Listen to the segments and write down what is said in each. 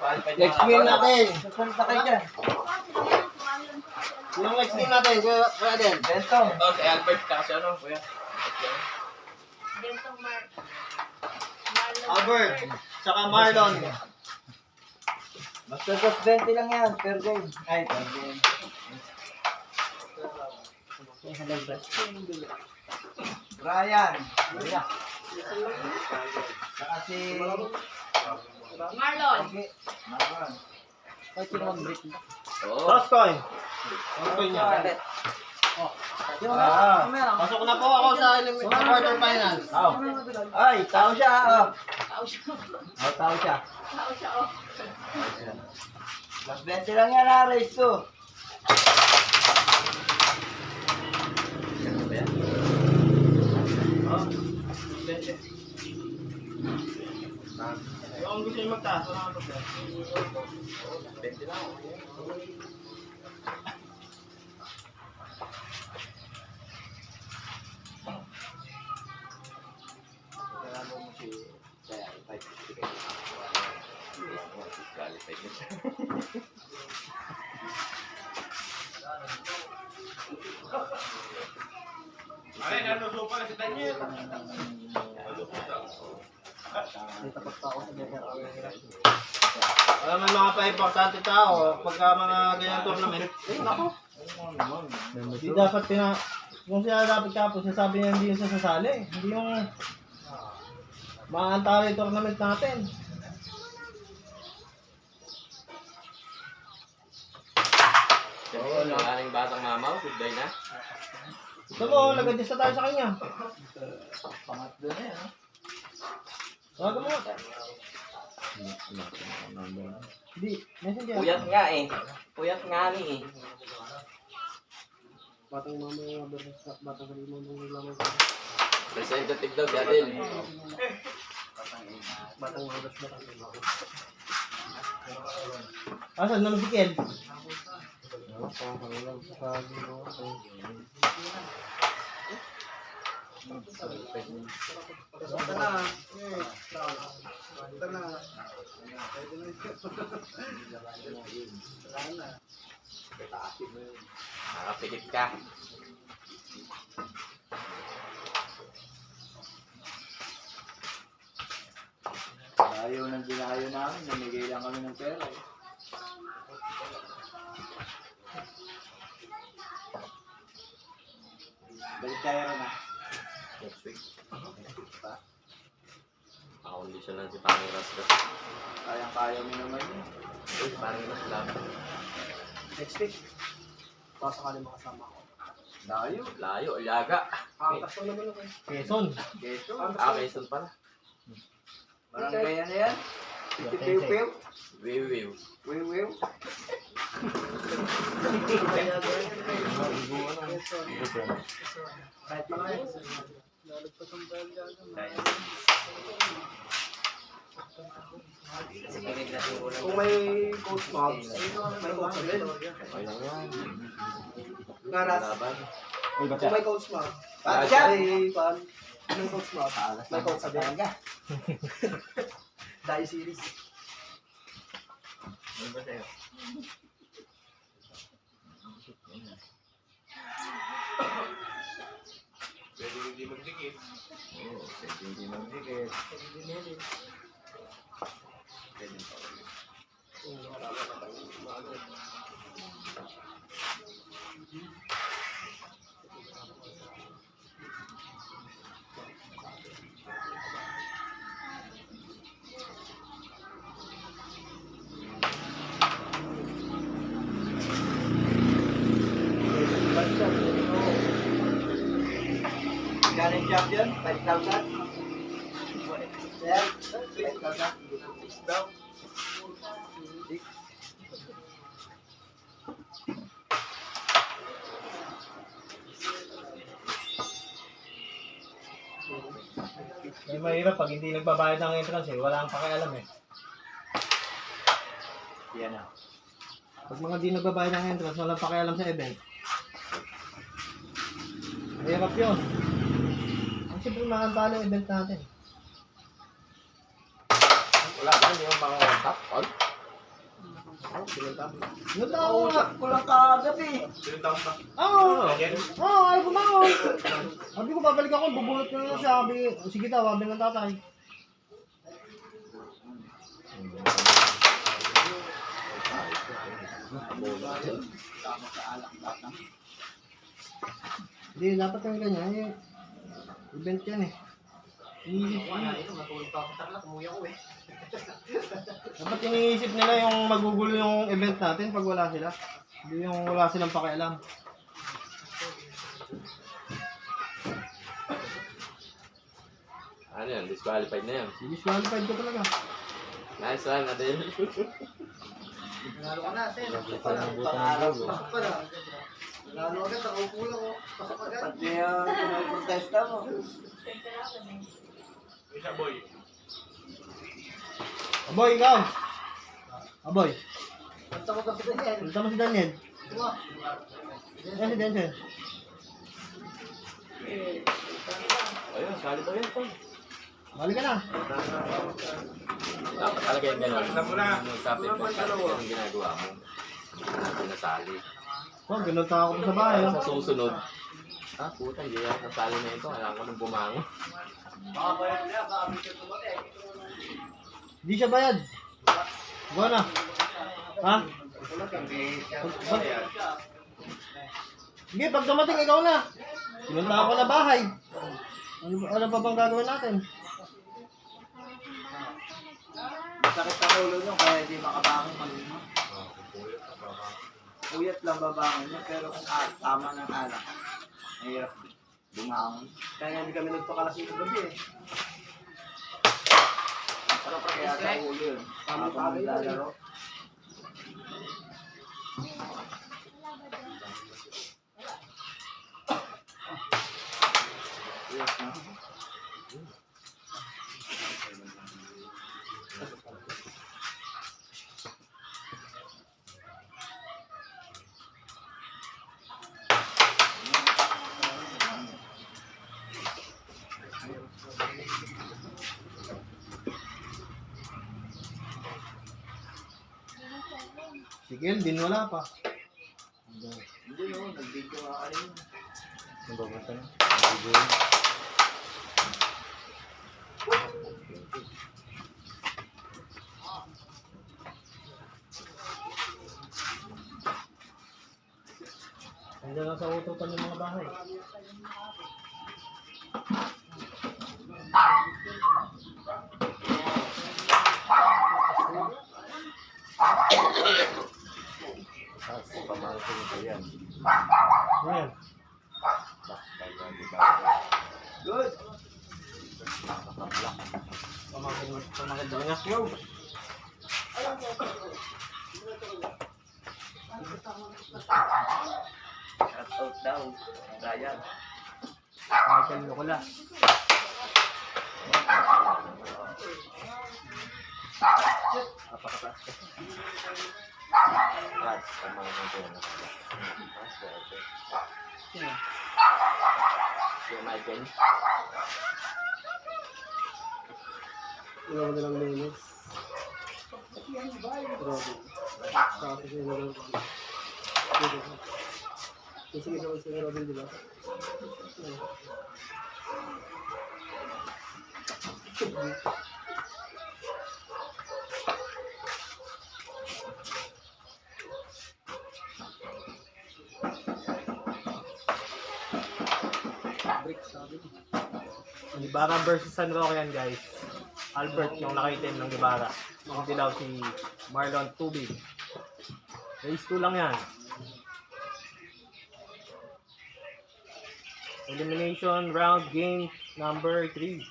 Next game natin. Sasalita kayo dyan. Yung next game natin, kuya din. Bento. Oh, si Albert kasi ano, kuya. Bentong Albert, saka Marlon. Basta just 20 lang yan, per game. Ay, per game. Brian. Yeah. Saka si... Marlon. Okay. Marlon. Ay, sino mag-break na? Oo. Toss coin. Toss coin niya. Yung Pasok na po ako sa quarterfinals. Ay, tao siya. Tao siya. Tao siya. Tao siya, oh. Mas 20 lang yan, race 2. Ano ba yan? Yung gusto niyo magtaas, wala kang problema. 20 lang. Qualified na siya. Ay, naluso pala si Daniel. Tapos pa ako sa Desert. Alam mo mga pa-importante tao, pagka mga ganyan tournament, nako. Hindi dapat kung siya dapat kapos, sabi niya hindi yung sasasali. Hindi yung maantali tournament natin. Oo, ang aking batang mamaw, goodbye na. Gusto mo, nag-adjust na tayo sa kanya. Pangatlo na yan. Tawagan mo. Hindi, messenger. Puyat nga eh. Puyat nga ni eh. Batang mama yung versus batang kalima mong naglamang ko. Representative daw si Adel. Batang mama versus batang kalima ko. Asan naman si Kel? Nakapikit ka. Ayaw ng dinayo namin, namigay lang kami ng pera eh. Balik tayo rin ah. Next week. Pakondisyon lang si Pangiras ko. Kayang-kaya mo naman yun. Uy, Pangiras lang. Next week. Baka sakali makasama ko. Layo. Layo, Aliaga. Kaso naman ako. Quezon. Keso. Quezon pala. Barangay ano yan? Piu-piu. Wiwiw. Wiu-wiu. Kahit mga yan. Kung may coach mobs, may coach din. Okay lang yan. Ngaras. Laban. Kung may coach mob. Batya! May coach mob. May coach din. Dahil series. Ano ba sa'yo? Pwede hindi magdikit. Oo, pwede hindi magdikit. Pwede pa ulit. Galing champion, 5,000. Yeah, 5,000. Daw. May mahirap pag hindi nagbabayad ng entrance eh. Wala kang pakialam eh. Yan ah. Pag mga di nagbabayad ng entrance, walang pakialam sa event. Mahirap yun. Ang siyempre makantala yung event natin. Wala ba yung mga top on? Nunta ako nga. Ko lang kagabi. Oo, ayaw bumangon. Sabi ko, babalik ako, bubulot ko na siya. Sabi, sige daw, sabi ng tatay. Hindi, dapat yung ganyan. Eh, event yan eh. Dapat iniisip nila yung magugulo yung event natin pag wala sila. Hindi yung wala silang pakialam. Ano yan? Disqualified na yan. Disqualified ko talaga. Nice one, Adel. Nalo ka na, Sen. Pangarap pa na. Nalo agad, ako kulang ko. Pati yung pinaprotesta mo. Aboy, ikaw! Aboy, Basta ko kasi ganyan. punta mo si Daniel. Si Denzel. Ayun, sali pa rin ito. Balik ka na. Dapat talaga yung gano'n. Magkapit-pit ka yung ginagawa mo. Hindi nasali. Oh, ganun ako pa sa bahay. Sa susunod. Puta, hindi ako nasali na ito. Kailangan ko nang bumangon. Hindi siya bayad. Go na. Ha? Sige, pag dumating, ikaw na. Pinunta ako na bahay. Ano pa bang gagawin natin? Sakit sa ulo nyo, kaya hindi makabangon malino. Uyat lang babangon nyo, pero kung tama ng alak, mahirap bumangon. Kaya hindi kami nagpakalasing ng gabi eh. Sarap kaya sa ulo yun. Habang naglalaro. Yes, no? Si Kel, din wala pa. Hindi no, nag-video nga kayo. Nagpapasa na. Nandiyan lang sa ututan yung mga bahay. Ayan. Good! Pamakin daw niya. Yo! Shout out daw, Brian. Michael Locola. Apakataas ka. Ras, tama ko ito. Si Michael. Ilang mo nilang linis. Grabe. Kasi siya nilang... Kasi siya Robin, di ba? Ibarra versus San Roque yan, guys. Albert yung nakaitim ng Ibarra. Hindi daw si Marlon Tubig. Race 2 lang yan. Elimination round game number 3.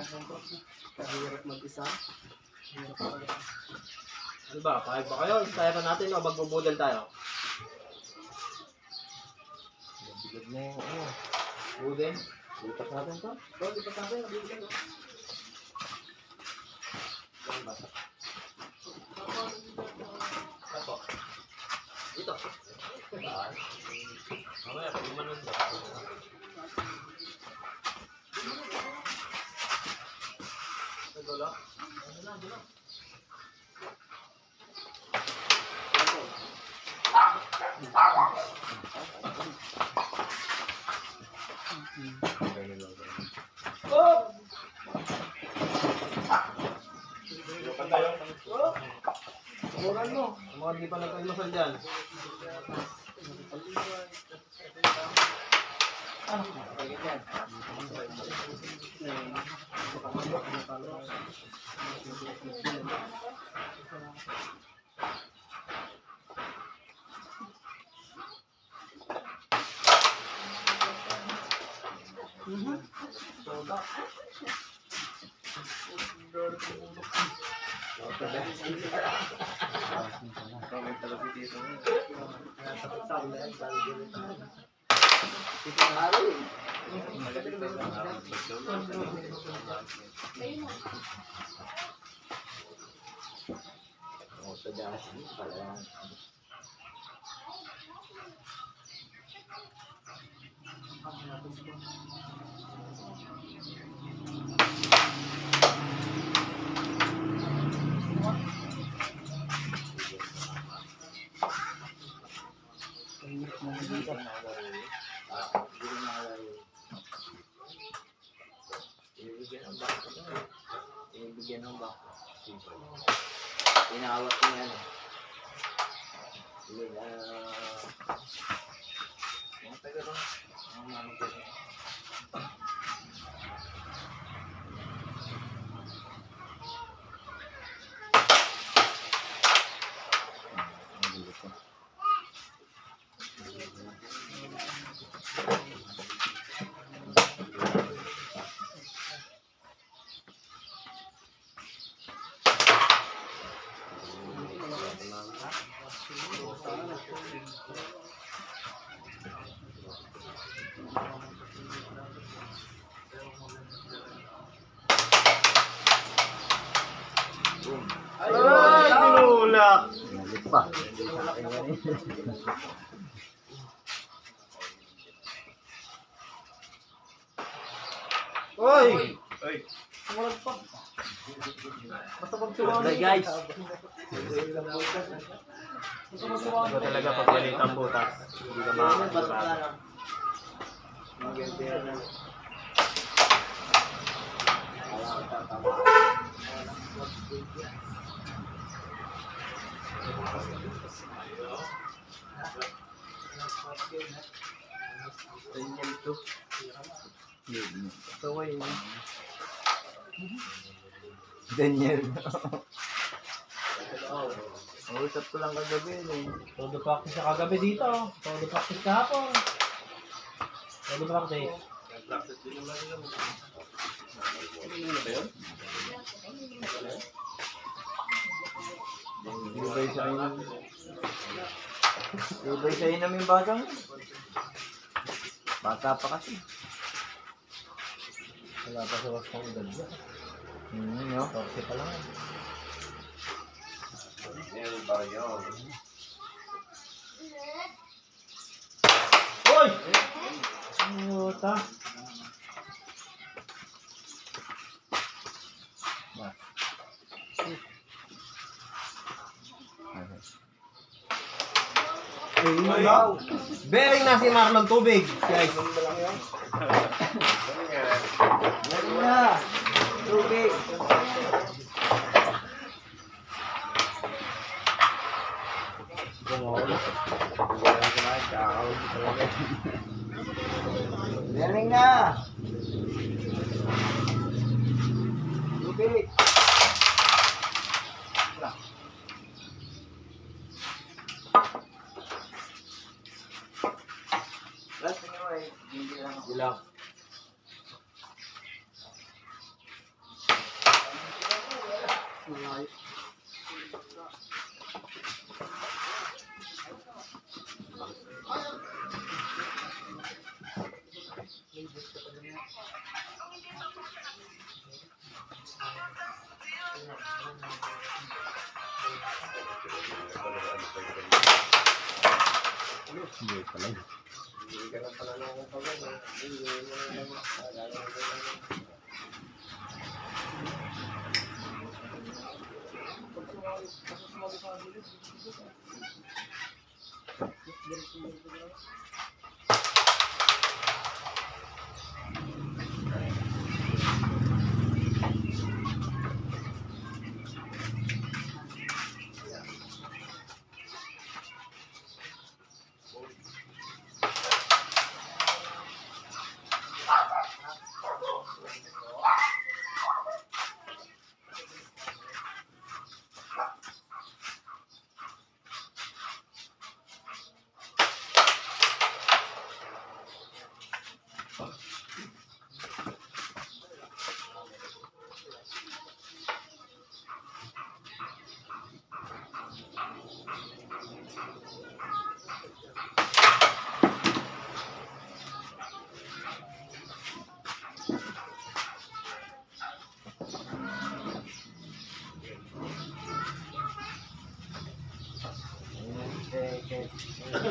Kahirap mag-isa. Ano ba? Pahig ba kayo? Istaya pa natin o magbubudal tayo? Bigod mo, ano. Budel? Lipat natin to. Ito, lipat natin. Nabibigyan ko. Ako. Dito. Mamaya, pag umanon ba? Ito lang. Ano lang, ano lang. Oh! Subukan mo. Ang mga di pa nagpagmasal dyan. Ibigyan ng bako. Inawat ko yan. Mga taga ron. Mga mami ko rin. Ay, tinulak! Nalit pa. Oy! Sumarag pa. Basta pag sumarag. Okay, guys. Ito talaga pag galit ang butas. Hindi ka makakasurado. Daniel. Usap ko lang kagabi eh. Todo practice na kagabi dito. Todo practice kahapon. Todo practice. Ibay sa inyo. Ibay sa inyo yung batang. Bata pa kasi. Wala pa sa was pang edad niya. No? Torse pa lang. Hoy! Puta. Bearing na si Marlon tubig, guys. Meron na. Tubig. Meron na. Tubig. Last nyo eh. Hindi lang. Bilang. Hindi pala. Hindi ka na pala ng pagod. Hindi mo na lang.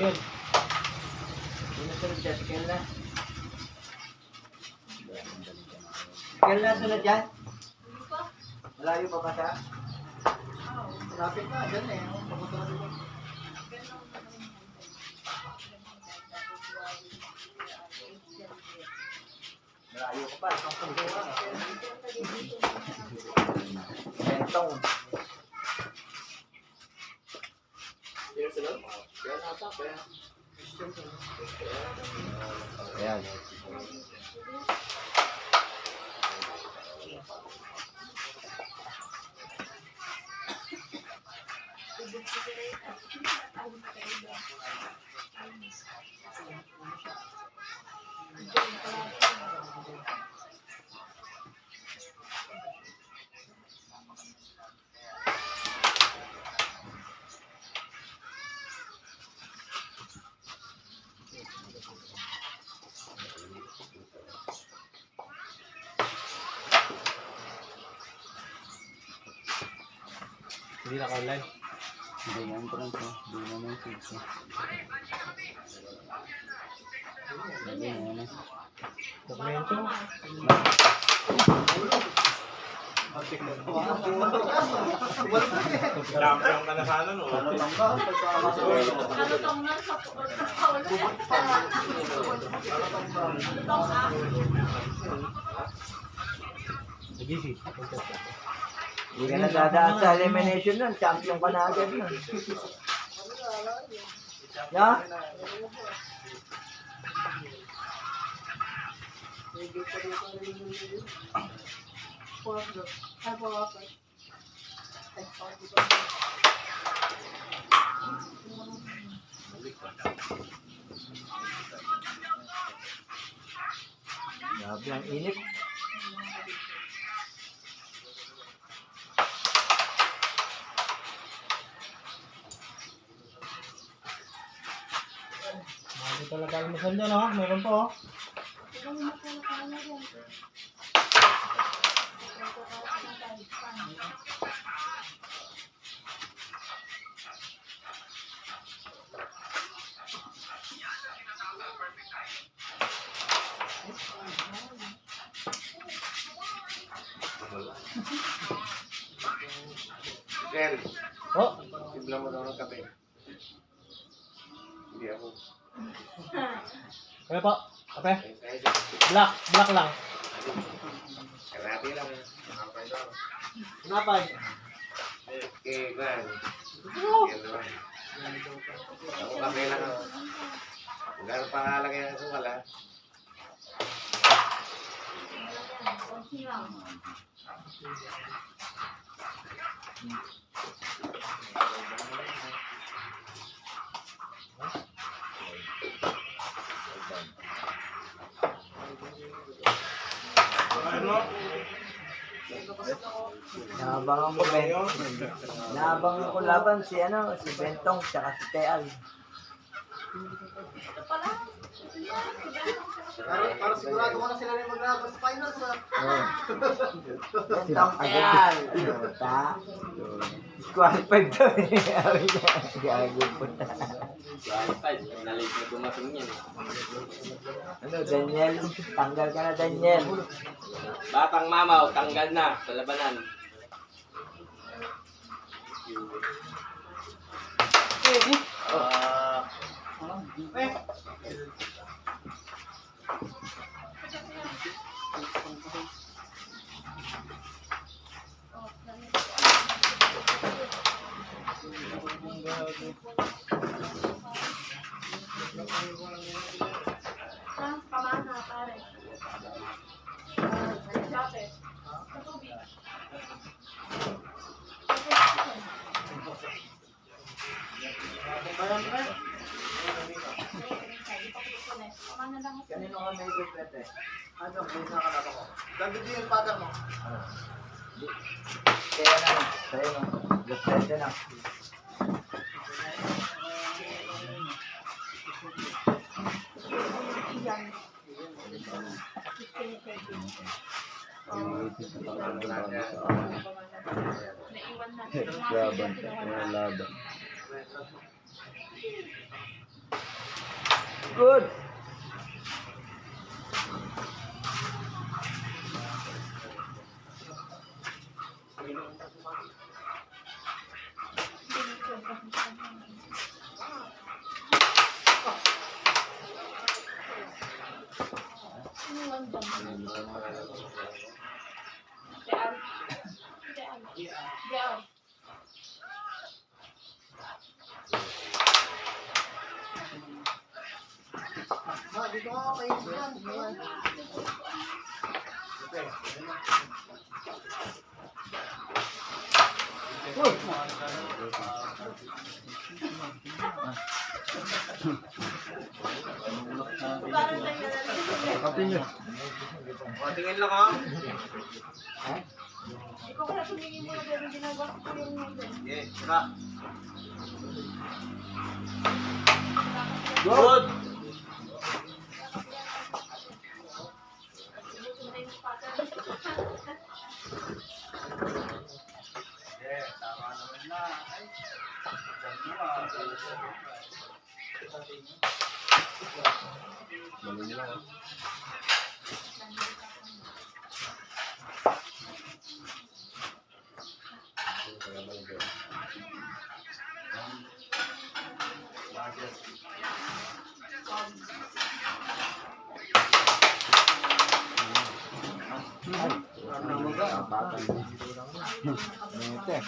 Yun. Sino sunod dyan? Si Kel na? Kel na sunod dyan? Malayo pa ba siya? Malapit na, dyan eh. Papunta na dito. Malayo ka pa. Ang pagkawa. Bentong. Sino sunod? Kaya nata, kaya. Ayan. Hindi na ka-online. Hindi naman pa rin po. Hindi naman po. Hindi naman. Dokumento. Champion ka na sa ano, no? Kalutong na sa GC. Hindi ka na dadaan sa elimination nun. Champion ka na agad nun. Ya? Grabe ang init. Hindi talaga almusal dyan, oh. Meron po, oh. Kel, Oh, timpla mo daw ng kape. Hindi ako. kaya po. Kape. Black. Black lang. Karati lang. Napay. Okay, man. Yan naman. Ako kape lang ako. Kung gano'n pangalagay ng sukal, ha? Naabangan ko Naabangan ko laban si Bentong tsaka si Teal. Ito pala. Para sigurado ko na sila rin maglabas sa finals ha. Ayan. Qualified to eh. Gago po na. Nalate na dumating yan. Ano, Daniel? Tanggal ka na, Daniel. Batang mamaw, tanggal na sa labanan. Pamana, pare. Jape. Sa tubig. Pamana lang ako. Kanino ka may gupet eh? Ano, may nakalala ko. Ganda din yung father mo. Kaya na, sa'yo no. Gupete na. Iyan. Naiwan natin. Laban. Good. Iniwan dyan. Deal. Deal. Ma, dito nga kayo dyan. Parang naglalagay. Kapin nyo. Tingin lang ha. Ikaw kaya tumingin mo na pero ginagawa ko yung natin. Okay, saka. Good! Yeah.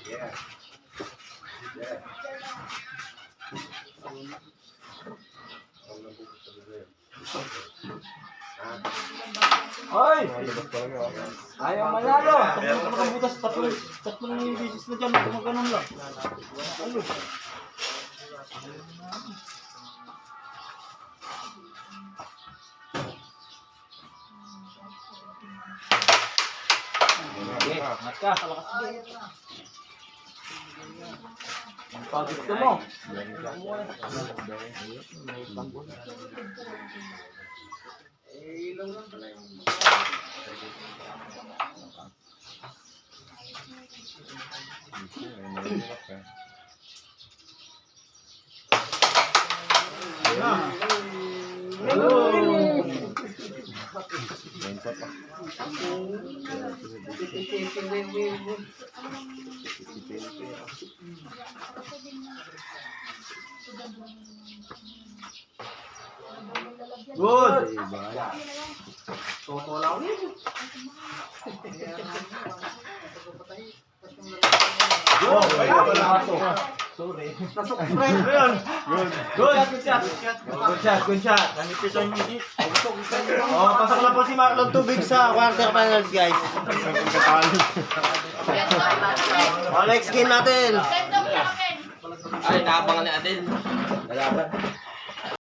Yeah. Hoy! Ayaw manalo! Tapos nakabutas, tatlong bisis na dyan, gumaganon lang. Ano? Okay, angat ka, kalakas din. Ang pagod ko mo. Good! Toto lang yun. Good! Sorry. Nasok, friend. Good! Good shot! Good shot! Nanipisan nyo dito. Oh, pasok na po si Marlon tubig sa quarterfinals, guys. Oh, next game natin. Send them sa akin. Ay, naabangan ni Adel. Lalaban.